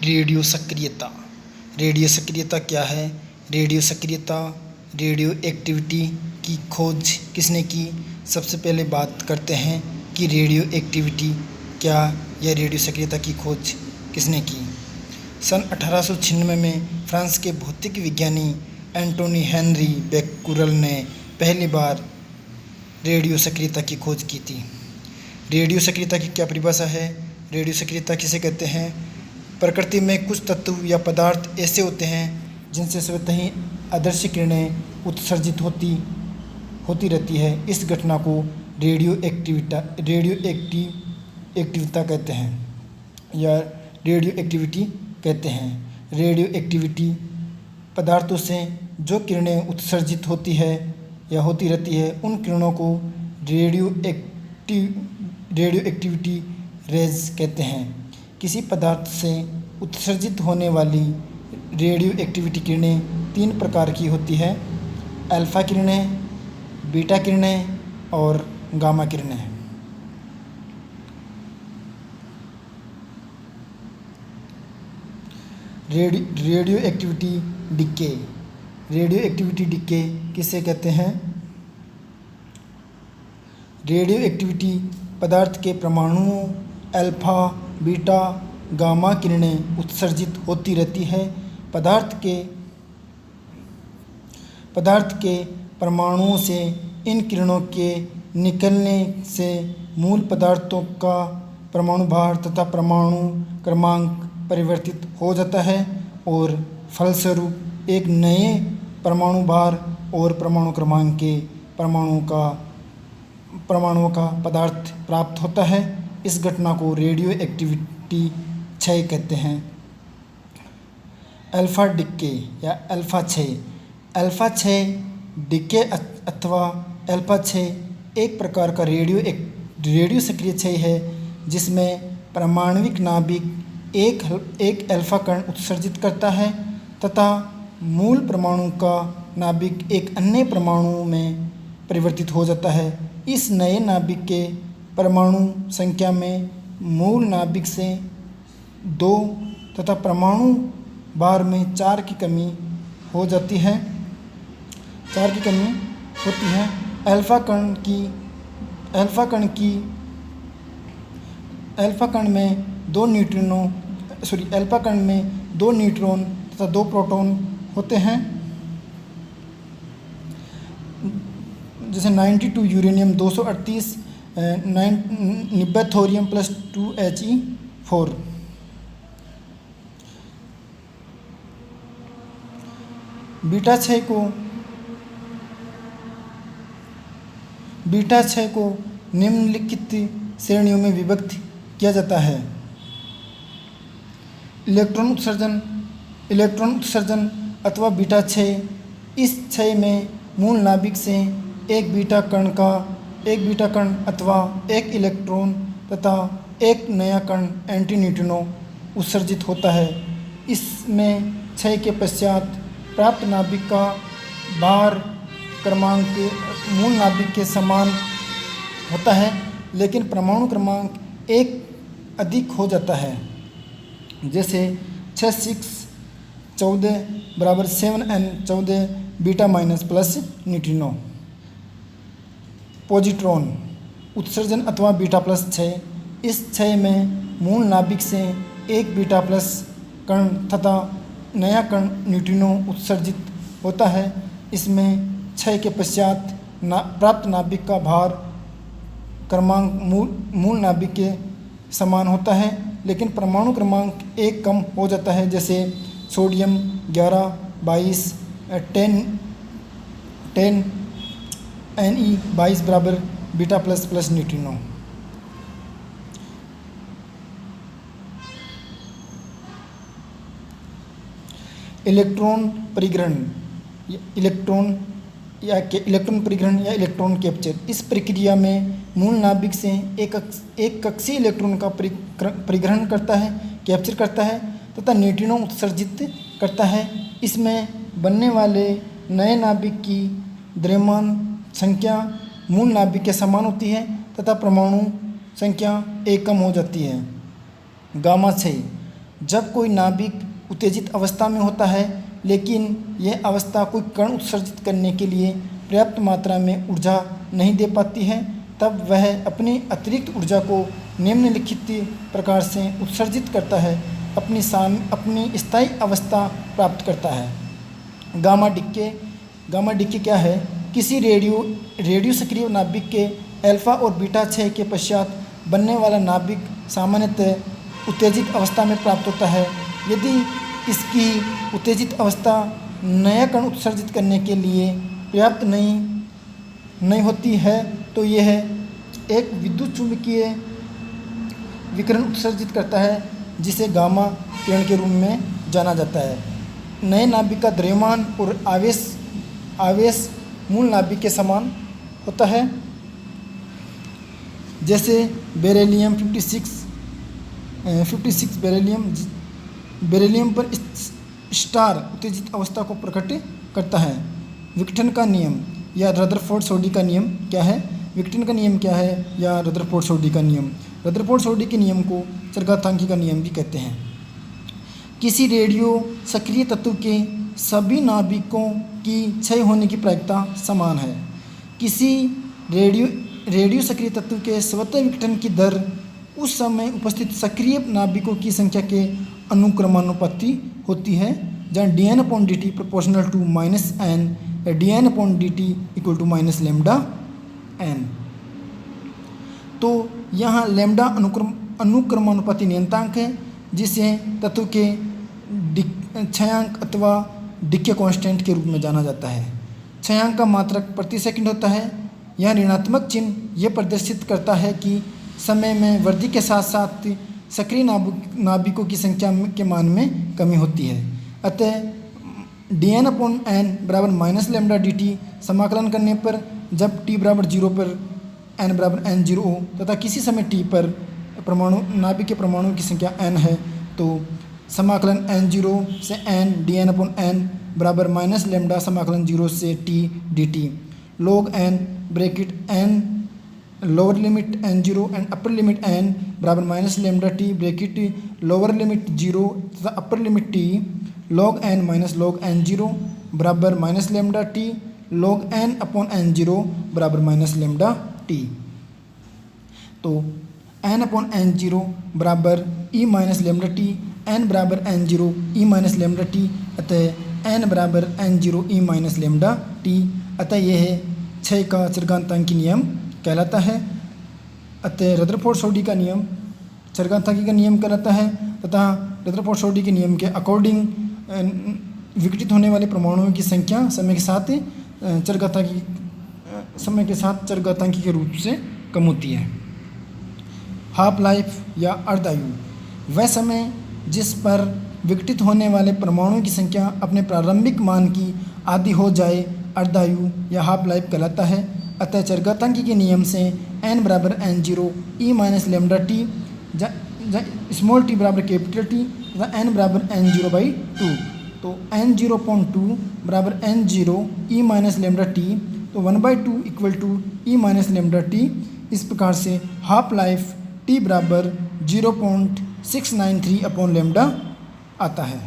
Radio सक्रियता। Radio सक्रियता क्या है? रेडियो सक्रियता, रेडियो एक्टिविटी की खोज किसने की? सबसे पहले बात करते हैं कि रेडियो एक्टिविटी क्या या रेडियो सक्रियता की खोज किसने की। सन 1896 में फ्रांस के भौतिक विज्ञानी एंटोनी हेनरी बेक्यूरेल ने पहली बार रेडियो सक्रियता की खोज की थी। रेडियो सक्रियता की क्या परिभाषा है? रेडियो सक्रियता किसे कहते हैं? प्रकृति में कुछ तत्व या पदार्थ ऐसे होते हैं जिनसे स्वतः ही अदृश्य किरणें उत्सर्जित होती रहती है। इस घटना को रेडियो एक्टिविता कहते हैं या रेडियो एक्टिविटी कहते हैं। रेडियो एक्टिविटी पदार्थों से जो किरणें उत्सर्जित होती है या होती रहती है, उन किरणों को रेडियो एक्टिविटी रेज कहते हैं। किसी पदार्थ से उत्सर्जित होने वाली रेडियो एक्टिविटी किरणें 3 प्रकार की होती है: अल्फा किरणें, बीटा किरणें और गामा किरणें। Radio activity decay. Radio activity decay किसे कहते हैं? रेडियो एक्टिविटी पदार्थ के परमाणुओं अल्फा, बीटा, गामा किरणें उत्सर्जित होती रहती है। पदार्थ के परमाणुओं से इन किरणों के निकलने से मूल पदार्थों का परमाणु भार तथा परमाणु क्रमांक परिवर्तित हो जाता है और फलस्वरूप एक नए परमाणु भार और परमाणु क्रमांक के परमाणुओं का पदार्थ प्राप्त होता है। इस घटना को रेडियो एक्टिविटी क्षय कहते हैं। अल्फा डिके या अल्फा क्षय। अल्फा क्षय डिके अथवा अल्फा क्षय एक प्रकार का रेडियो सक्रिय क्षय है जिसमें परमाणविक नाभिक एक अल्फा कण उत्सर्जित करता है तथा मूल परमाणु का नाभिक एक अन्य परमाणु में परिवर्तित हो जाता है। इस नए नाभिक के परमाणु संख्या में मूल नाभिक से 2 तथा परमाणु भार में 4 की कमी हो जाती है। 4 की कमी होती है। अल्फा कण में 2 न्यूट्रॉन तथा 2 प्रोटॉन होते हैं। जैसे 92 uranium 238 90 thorium plus 2 He4। Beta क्षय को निम्नलिखित श्रेणियों में विभक्त किया जाता है: इलेक्ट्रॉन उत्सर्जन अथवा बीटा क्षय। इस क्षय में मूल नाभिक से एक बीटा कण अथवा एक इलेक्ट्रॉन तथा एक नया कण एंटी न्यूट्रिनो उत्सर्जित होता है। इसमें क्षय के पश्चात प्राप्त नाभिक का भार क्रमांक मूल नाभिक के समान होता है, लेकिन परमाणु क्रमांक 1 अधिक हो जाता है। जैसे 6-6-14 बराबर 7n14 beta minus plus neutrino. Positron उत्सर्जन अथवा बीटा प्लस क्षय। इस क्षय में मूल नाभिक से एक बीटा प्लस कण तथा नया कण न्यूट्रिनो उत्सर्जित होता है। इसमें क्षय के पश्चात प्राप्त नाभिक का भार क्रमांक मूल नाभिक के समान होता है, लेकिन परमाणु क्रमांक 1 कम हो जाता है। जैसे सोडियम 11 22 10 Ne 22 बराबर beta plus plus neutrino. Electron परिग्रहण या इलेक्ट्रॉन कैप्चर। इस प्रक्रिया में मूल नाभिक से एक कक्षीय इलेक्ट्रॉन का परिग्रहण करता है, कैप्चर करता है तथा न्यूट्रिनो उत्सर्जित करता है। इसमें बनने वाले नए नाभिक की द्रव्यमान संख्या मूल नाभिक के समान होती है तथा परमाणु संख्या 1 कम हो जाती है। गामा क्षय। जब कोई नाभिक उत्तेजित अवस्था में होता है लेकिन यह अवस्था कोई कण उत्सर्जित करने के लिए पर्याप्त मात्रा में ऊर्जा नहीं दे पाती है, तब वह अपनी अतिरिक्त ऊर्जा को निम्नलिखित प्रकार से उत्सर्जित करता है, अपनी स्थायी अवस्था प्राप्त करता है। गामा डिक्के क्या है? किसी रेडियो सक्रिय नाभिक के अल्फा और बीटा क्षय के पश्चात बनने वाला नाभिक सामान्यतः उत्तेजित अवस्था में प्राप्त होता है। यदि इसकी उत्तेजित अवस्था नया कण उत्सर्जित करने के लिए पर्याप्त नहीं होती है तो यह एक विद्युत चुंबकीय विकिरण उत्सर्जित करता है जिसे गामा किरण के रूप में जाना जाता है। नए नाभिक का द्रव्यमान और आवेश मूल नाभिक के समान होता है। जैसे बेरिलियम 56 बेरिलियम पर स्टार उत्तेजित अवस्था को प्रकट करता है। विघटन का नियम या रदरफोर्ड-सोडी का नियम क्या है? विघटन का नियम क्या है या रदरफोर्ड-सोडी का नियम? रदरफोर्ड-सोडी के नियम को चरघातांकी का नियम भी कहते हैं। किसी रेडियो सक्रिय तत्व के सभी नाभिकों की क्षय होने की प्रायिकता समान है। किसी रेडियो सक्रिय तत्व के स्वतः विघटन की दर उस समय उपस्थित सक्रिय नाभिकों की संख्या के अनुक्रमानुपाती होती है, जहाँ dN/dt प्रोपोर्शनल टू -n या dN/dt इक्वल टू -λn। तो यहाँ लैम्डा अनुक्रमानुपाती नियतांक है जिसे तत्व के क्षयांक अथवा डिके कांस्टेंट के रूप में जाना जाता है। क्षयांक का मात्रक प्रति सेकंड होता है। यह ऋणात्मक चिन्ह यह प्रदर्शित करता है कि समय में वृद्धि के साथ साथ सक्रिय नाभिकों की संख्या के मान में कमी होती है। अतः dN/n बराबर -λ/dt समाकलन करने पर जब t बराबर 0 पर n बराबर n0 हो तथा किसी समय t पर नाभिक के परमाणुओं की संख्या n है तो समाकलन n0 से n dN/n बराबर -λ समाकलन 0 से t dt log n bracket n lower limit n0 and upper limit n बराबर -λt ब्रैकेट लोअर लिमिट 0 तथा upper limit t log n minus log n0 बराबर -λt log n/n0 बराबर -λt। तो n/n0 बराबर e -λt, n बराबर n0 e -λt, अतः n बराबर n0 e -λt, अतः यह क्षय का चरघातांकी नियम कहलाता है। अतः रदरफोर्ड-सोडी का नियम चरघातांकी का नियम कहलाता है तथा रदरफोर्ड-सोडी के नियम के अकॉर्डिंग विघटित होने वाले परमाणुओं की संख्या समय के साथ चरघातांकी के रूप से कम होती है। हाफ लाइफ या अर्धायु वह समय जिस पर विघटित होने वाले परमाणुओं की संख्या अपने प्रारंभिक मान की आधी हो जाए अर्धायु या हाफ लाइफ कहलाता है। अतः चरघातांकी के नियम से n बराबर n0 e -λt small t बराबर कैपिटल T तथा n बराबर n0/2 तो n0.2 बराबर n0 e -λt तो 1/2 इक्वल टू e -λt। इस प्रकार से हाफ लाइफ t बराबर 0.693/λ आता है।